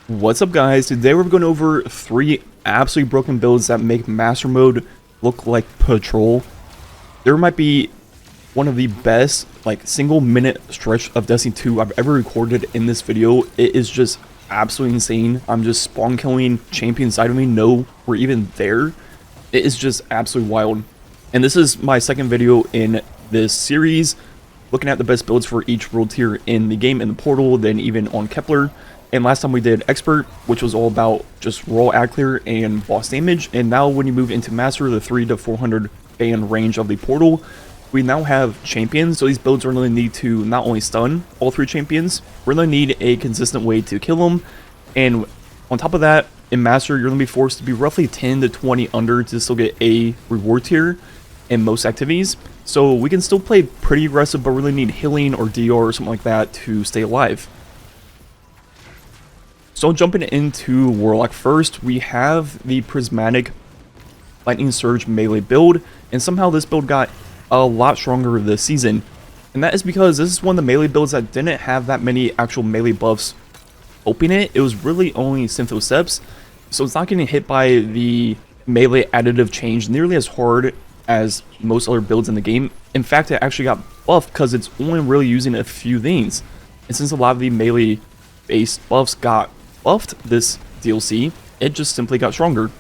What's up, guys? Today we're going over 3 absolutely broken builds that make Master Mode look like Patrol. There might be one of the best single minute stretch of Destiny 2 I've ever recorded in this video. It is just absolutely insane. I'm just spawn killing champions I don't even know were even there. It is just absolutely wild. And this is my second video in this series, looking at the best builds for each world tier in the game, in the portal, then even on Kepler. And last time we did Expert, which was all about just raw ad clear and boss damage. And now when you move into Master, the 300 to 400 ban range of the portal, we now have champions. So these builds are going to need to not only stun all 3 champions, we're going to need a consistent way to kill them. And on top of that, in Master, you're going to be forced to be roughly 10 to 20 under to still get a reward tier in most activities. So we can still play pretty aggressive, but really need healing or DR or something like that to stay alive. So jumping into Warlock first, we have the Prismatic Lightning Surge melee build, and somehow this build got a lot stronger this season. And that is because this is one of the melee builds that didn't have that many actual melee buffs helping it. It was really only Synthoceps, so it's not getting hit by the melee additive change nearly as hard as most other builds in the game. In fact, it actually got buffed because it's only really using a few things. And since a lot of the melee based buffs got buffed this DLC, it just simply got stronger.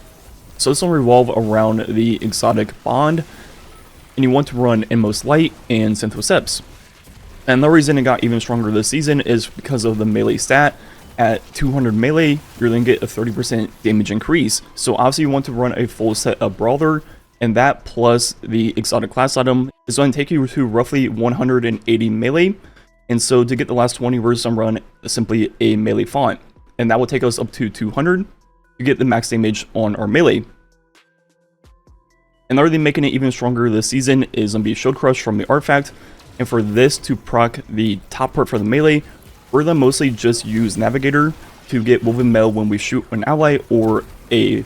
So this will revolve around the exotic bond, and you want to run Inmost Light and Synthoceps. And the reason it got even stronger this season is because of the melee stat. At 200 melee, you're going to get a 30% damage increase. So obviously you want to run a full set of Brawler, and that plus the exotic class item is going to take you to roughly 180 melee. And so to get the last 20 versus some run simply a melee font. And that will take us up to 200 to get the max damage on our melee. Another thing making it even stronger this season is going to be Shield Crush from the artifact. And for this to proc the top part for the melee, we're going to mostly just use Navigator to get Woven Mail when we shoot an ally or a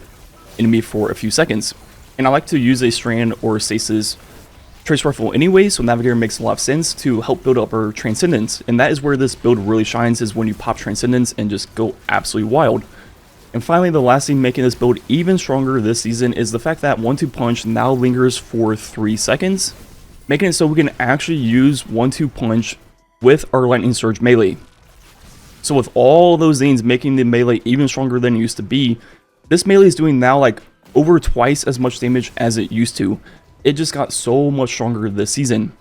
enemy for a few seconds. And I like to use a Strand or Stasis Trace Rifle anyway, so Navigator makes a lot of sense to help build up our Transcendence. And that is where this build really shines, is when you pop Transcendence and just go absolutely wild. And finally, the last thing making this build even stronger this season is the fact that 1-2 Punch now lingers for 3 seconds, making it so we can actually use 1-2 Punch with our Lightning Surge melee. So with all those things making the melee even stronger than it used to be, this melee is doing now like over twice as much damage as it used to. It just got so much stronger this season.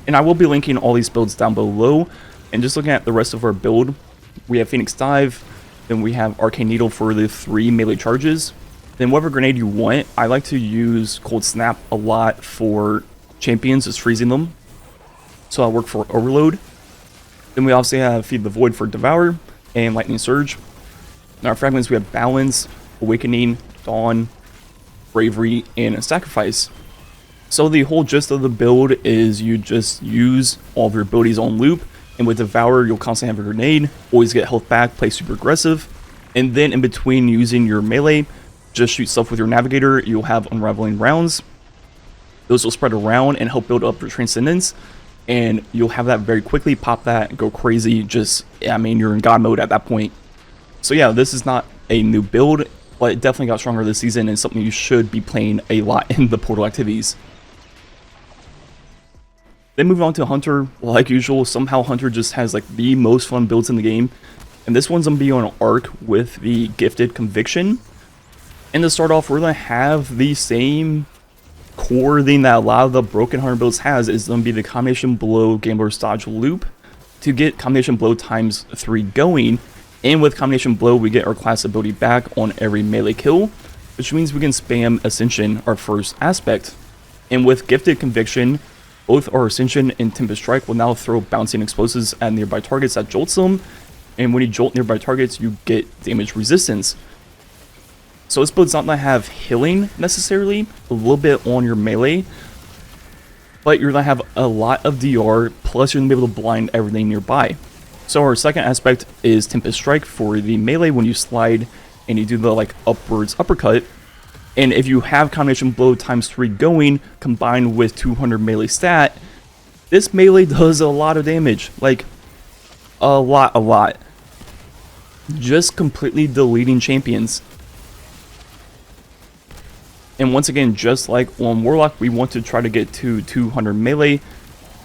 And I will be linking all these builds down below. And just looking at the rest of our build, we have Phoenix Dive, then we have Arcane Needle for the 3 melee charges. Then whatever grenade you want, I like to use Cold Snap a lot for champions, just freezing them. So I'll work for Overload. Then we obviously have Feed the Void for Devour and Lightning Surge. In our fragments we have Balance, Awakening, Dawn, Bravery, and Sacrifice. So the whole gist of the build is you just use all of your abilities on loop, and with Devour you'll constantly have a grenade, always get health back, play super aggressive, and then in between using your melee, just shoot stuff with your Navigator. You'll have Unraveling Rounds. Those will spread around and help build up your Transcendence, and you'll have that very quickly, pop that, go crazy, just, I mean, you're in God mode at that point. So yeah, this is not a new build, but it definitely got stronger this season and something you should be playing a lot in the portal activities. Then moving on to Hunter, like usual, somehow Hunter just has like the most fun builds in the game. And this one's going to be on Arc with the Gifted Conviction. And to start off, we're going to have the same core thing that a lot of the broken Hunter builds has, is going to be the Combination Blow Gambler's Dodge loop to get Combination Blow times 3 going. And with Combination Blow, we get our class ability back on every melee kill, which means we can spam Ascension, our first aspect. And with Gifted Conviction, both our Ascension and Tempest Strike will now throw bouncing explosives at nearby targets that jolts them. And when you jolt nearby targets, you get damage resistance. So this build's not going to have healing necessarily, a little bit on your melee, but you're going to have a lot of DR, plus you're going to be able to blind everything nearby. So our second aspect is Tempest Strike for the melee when you slide and you do the upwards uppercut. And if you have Combination Blow times 3 going, combined with 200 melee stat, this melee does a lot of damage. Like, a lot. just completely deleting champions. And once again, just like on Warlock, we want to try to get to 200 melee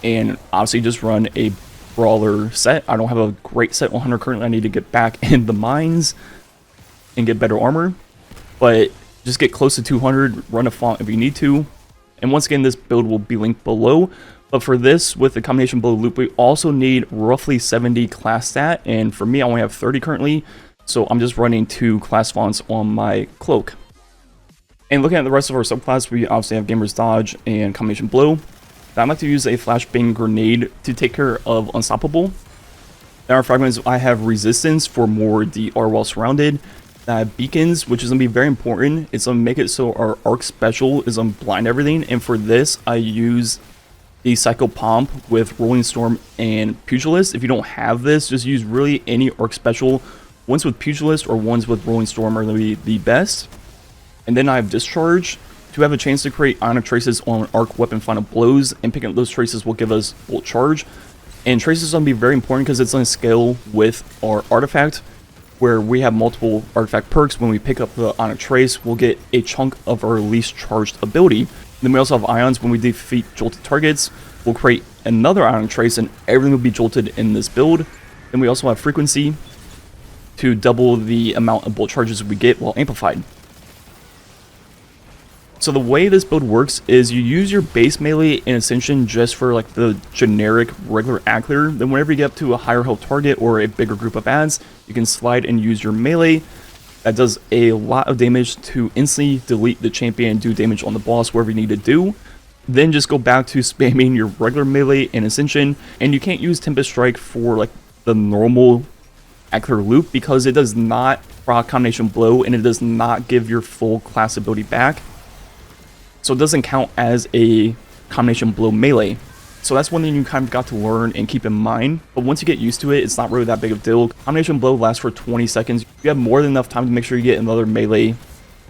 and obviously just run a brawler set. I don't have a great set 100 currently. I need to get back in the mines and get better armor, but just get close to 200, run a font if you need to. And once again, this build will be linked below. But for this, with the combination build loop, we also need roughly 70 class stat. And for me, I only have 30 currently. So I'm just running 2 class fonts on my cloak. And looking at the rest of our subclass, we obviously have Gamer's Dodge and Combination Blow. I like to use a Flashbang Grenade to take care of Unstoppable. In our fragments, I have Resistance for more DR while surrounded. I have Beacons, which is going to be very important. It's going to make it so our arc special is on blind everything. And for this, I use the Psycho Pomp with Rolling Storm and Pugilist. If you don't have this, just use really any arc special. Ones with Pugilist or ones with Rolling Storm are going to be the best. And then I have Discharge to have a chance to create Ionic Traces on Arc Weapon Final Blows, and picking up those traces will give us Bolt Charge. And Traces is going to be very important because it's going to scale with our artifact, where we have multiple artifact perks. When we pick up the Ionic Trace, we'll get a chunk of our least charged ability. Then we also have Ions. When we defeat jolted targets, we'll create another Ionic Trace, and everything will be jolted in this build. Then we also have Frequency to double the amount of Bolt Charges we get while amplified. So the way this build works is you use your base melee in Ascension just for like the generic regular ad clear. Then whenever you get up to a higher health target or a bigger group of ads, you can slide and use your melee. That does a lot of damage to instantly delete the champion and do damage on the boss wherever you need to do. Then just go back to spamming your regular melee in Ascension. And you can't use Tempest Strike for like the normal ad clear loop because it does not proc Combination Blow and it does not give your full class ability back. So it doesn't count as a Combination Blow melee. So that's one thing you kind of got to learn and keep in mind. But once you get used to it, it's not really that big of a deal. Combination Blow lasts for 20 seconds. You have more than enough time to make sure you get another melee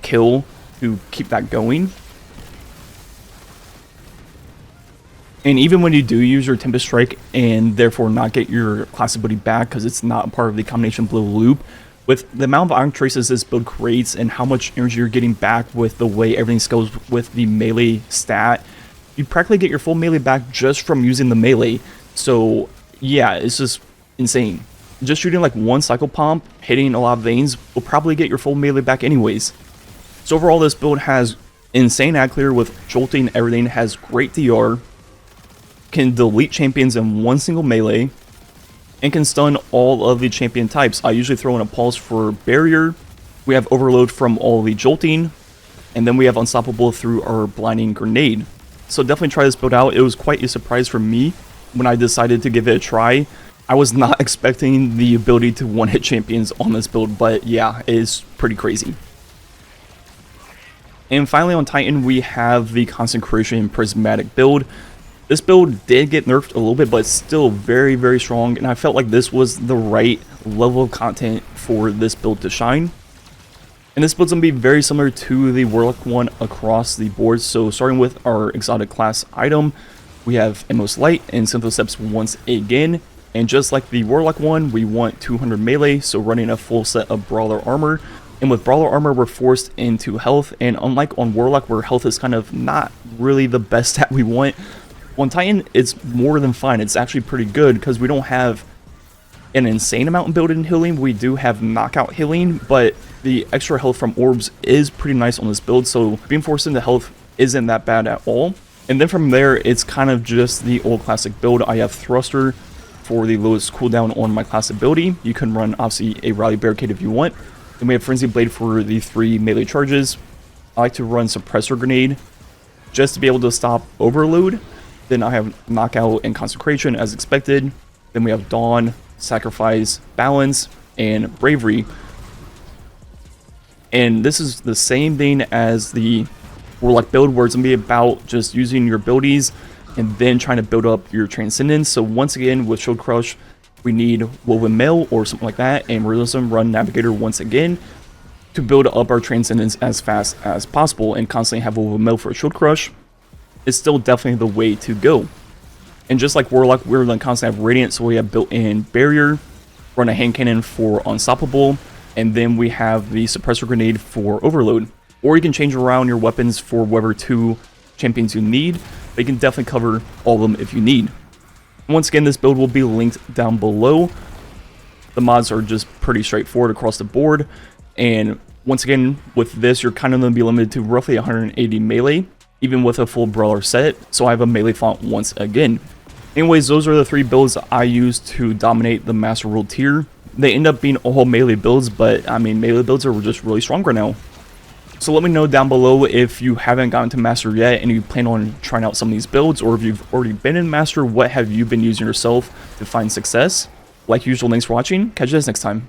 kill to keep that going. And even when you do use your Tempest Strike and therefore not get your class ability back because it's not a part of the Combination Blow loop, with the amount of Ionic Traces this build creates and how much energy you're getting back with the way everything scales with the melee stat, you practically get your full melee back just from using the melee. So yeah, it's just insane. Just shooting like one Cycle Pomp, hitting a lot of veins, will probably get your full melee back anyways. So overall, this build has insane ad clear with jolting everything, has great DR, can delete champions in one single melee, and can stun all of the champion types. I usually throw in a pulse for barrier. We have overload from all the jolting, and then we have unstoppable through our blinding grenade. So definitely try this build out. It was quite a surprise for me when I decided to give it a try. I was not expecting the ability to one-hit champions on this build, but yeah, it is pretty crazy. And finally on Titan, we have the Consecration Prismatic build. This build did get nerfed a little bit, but it's still very, very strong, and I felt like this was the right level of content for this build to shine. And this build's going to be very similar to the Warlock one across the board. So starting with our exotic class item, we have Endless Light and Synthoceps once again. And just like the Warlock one, we want 200 melee, so running a full set of Brawler armor. And with Brawler armor, we're forced into health, and unlike on Warlock where health is kind of not really the best stat we want, on Titan, it's more than fine. It's actually pretty good because we don't have an insane amount in built-in healing. We do have knockout healing, but the extra health from orbs is pretty nice on this build, so being forced into health isn't that bad at all. And then from there, it's kind of just the old classic build. I have Thruster for the lowest cooldown on my class ability. You can run, obviously, a Rally Barricade if you want. Then we have Frenzy Blade for the 3 melee charges. I like to run Suppressor Grenade just to be able to stop Overload. Then I have Knockout and Consecration as expected. Then we have Dawn, Sacrifice, Balance, and Bravery. And this is the same thing as the Warlock build, where it's going to be about just using your abilities and then trying to build up your Transcendence. So once again, with Shield Crush, we need Woven Mail or something like that, and Realism run Navigator once again to build up our Transcendence as fast as possible, and constantly have Woven Mail for a Shield Crush is still definitely the way to go. And just like Warlock, we're going to constantly have Radiant, so we have built-in Barrier, run a hand cannon for unstoppable, and then we have the suppressor grenade for overload. Or you can change around your weapons for whatever 2 champions you need, but you can definitely cover all of them if you need. Once again, this build will be linked down below. The mods are just pretty straightforward across the board, and once again, with this, you're kind of going to be limited to roughly 180 melee, even with a full brawler set, so I have a melee font once again. Anyways, those are the 3 builds I use to dominate the Master World tier. They end up being all melee builds, but I mean, melee builds are just really strong right now. So let me know down below if you haven't gotten to Master yet and you plan on trying out some of these builds, or if you've already been in Master, what have you been using yourself to find success? Like usual, thanks for watching. Catch you guys next time.